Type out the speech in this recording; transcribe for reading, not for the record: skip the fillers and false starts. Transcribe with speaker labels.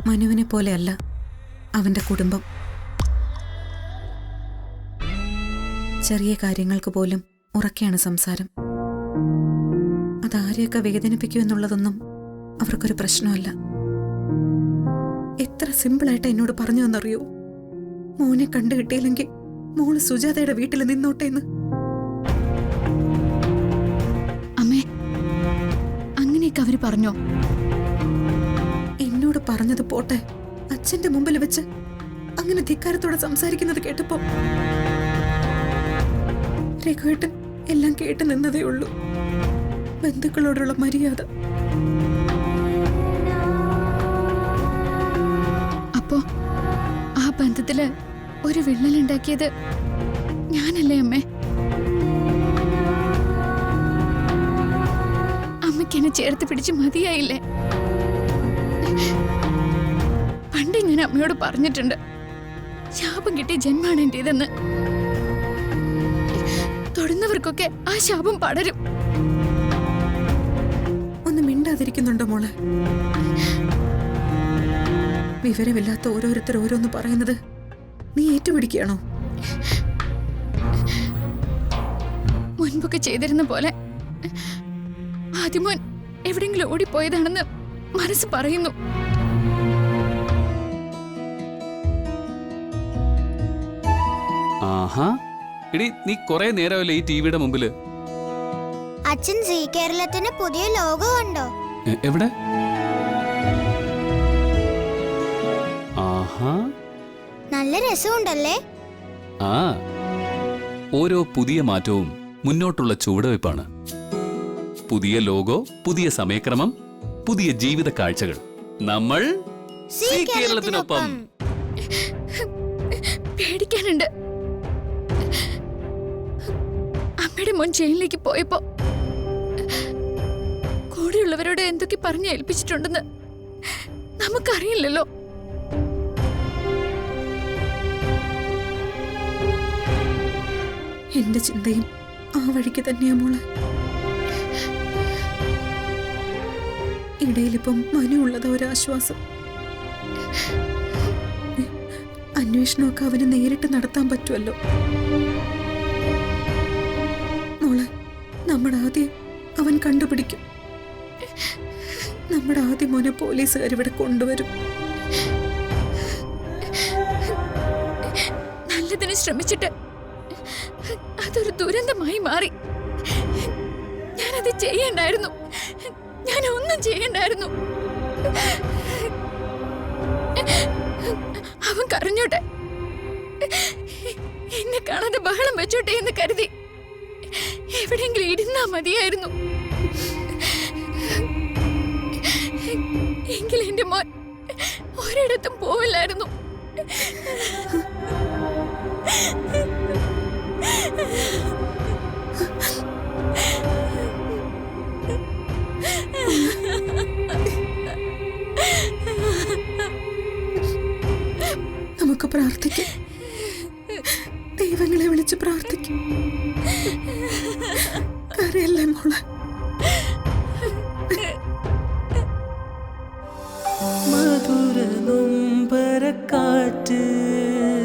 Speaker 1: മനുവിനെ പോലെയല്ല അവന്റെ കുടുംബം. ചെറിയ കാര്യങ്ങൾക്ക് പോലും ഉറക്കെയാണ് സംസാരം. അതാരെയൊക്കെ വേദനിപ്പിക്കുമെന്നുള്ളതൊന്നും അവർക്കൊരു പ്രശ്നമല്ല. എത്ര സിമ്പിളായിട്ട് എന്നോട് പറഞ്ഞു എന്നറിയോ, മോനെ കണ്ടു കിട്ടിയില്ലെങ്കിൽ മോള് സുജാതയുടെ വീട്ടിൽ നിന്നോട്ടെ എന്ന്.
Speaker 2: അമ്മേ, അങ്ങനെയൊക്കെ അവര് പറഞ്ഞോ?
Speaker 1: എന്നോട് പറഞ്ഞത് പോട്ടെ, അച്ഛന്റെ മുമ്പിൽ വെച്ച് അങ്ങനെ ധിക്കാരത്തോടെ സംസാരിക്കുന്നത് കേട്ടപ്പോ രഘുവേട്ടൻ എല്ലാം കേട്ട് നിന്നതേ ഉള്ളൂ. ബന്ധുക്കളോടുള്ള മര്യാദ.
Speaker 2: അപ്പോ ആ ബന്ധത്തില് ഒരു വിള്ളലുണ്ടാക്കിയത് ഞാനല്ലേ അമ്മേ? അമ്മയ്ക്ക് എന്നെ ചേർത്ത് പിടിച്ച് മതിയായില്ലേ? പണ്ട് ഞാൻ അമ്മയോട് പറഞ്ഞിട്ടുണ്ട്, ശാപം കിട്ടിയ ജന്മാണ് എന്റേതെന്ന്. തൊടുന്നവർക്കൊക്കെ ആ ശാപം പടരും.
Speaker 1: ഒന്ന് മിണ്ടാതിരിക്കുന്നുണ്ടോ മോളെ? വിവരമില്ലാത്ത ഓരോരുത്തർ ഓരോന്ന് പറയുന്നത് നീ ഏറ്റുപിടിക്കുകയാണോ?
Speaker 2: മുൻപൊക്കെ ചെയ്തിരുന്ന പോലെ ആദ്യമോൻ എവിടെയെങ്കിലും ഓടിപ്പോയതാണെന്ന് മനസ്സ് പറയുന്നു.
Speaker 3: ആഹാ, എടി നീ കുറെ നേരമല്ലേ ഈ ടിവിയുടെ മുമ്പില്?
Speaker 4: അച്ഛൻ സീ കേരളത്തിന് പുതിയ ലോഗോ ഉണ്ടോ?
Speaker 3: എവിടെ? ആഹാ,
Speaker 4: നല്ല രസമുണ്ടല്ലേ?
Speaker 3: ആ, ഓരോ പുതിയ മാറ്റവും മുന്നോട്ടുള്ള ചുവടുവയ്പ്പാണ്. പുതിയ ലോഗോ, പുതിയ സമയക്രമം, പുതിയ ജീവിത കാഴ്ചകൾ. നമ്മൾ സീ കേരളത്തിനൊപ്പം.
Speaker 2: പേടിക്കാനുണ്ട്. അമ്മയുടെ മോൻ ജയിലിലേക്ക് പോയപ്പോ കൂടെയുള്ളവരോട് എന്തൊക്കെ പറഞ്ഞു ഏൽപ്പിച്ചിട്ടുണ്ടെന്ന് നമുക്കറിയില്ലല്ലോ.
Speaker 1: എന്റെ ചിന്തയും ആ വഴിക്ക് തന്നെയാ മോളെ. ഇടയിലിപ്പം മനു ഉള്ളത് ഒരാശ്വാസം. അന്വേഷണമൊക്കെ അവന് നേരിട്ട് നടത്താൻ പറ്റുമല്ലോ. മോളെ, നമ്മുടെ ആദ്യം അവൻ കണ്ടുപിടിക്കും. നമ്മുടെ ആദ്യം മോനെ പോലീസുകാർ ഇവിടെ കൊണ്ടുവരും.
Speaker 2: നല്ലതിന് ശ്രമിച്ചിട്ട് അതൊരു ദുരന്തമായി മാറി. ഞാനത് ചെയ്യണ്ടായിരുന്നു. ഞാൻ ഒന്നും ചെയ്യണ്ടായിരുന്നു. അവൻ കരഞ്ഞോട്ടെ, എന്നെ കാണാതെ ബഹളം വെച്ചോട്ടെ എന്ന് കരുതി എവിടെയെങ്കിലും ഇരുന്നാ മതിയായിരുന്നു. എങ്കിൽ എന്റെ മോൻ ഒരിടത്തും പോവില്ലായിരുന്നു.
Speaker 1: നമുക്ക് പ്രാർത്ഥിക്കാം. ദൈവങ്ങളെ വിളിച്ച് പ്രാർത്ഥിക്കും. കരയല്ലേ മോളെ?
Speaker 5: മധുര നൊമ്പരക്കാറ്റ്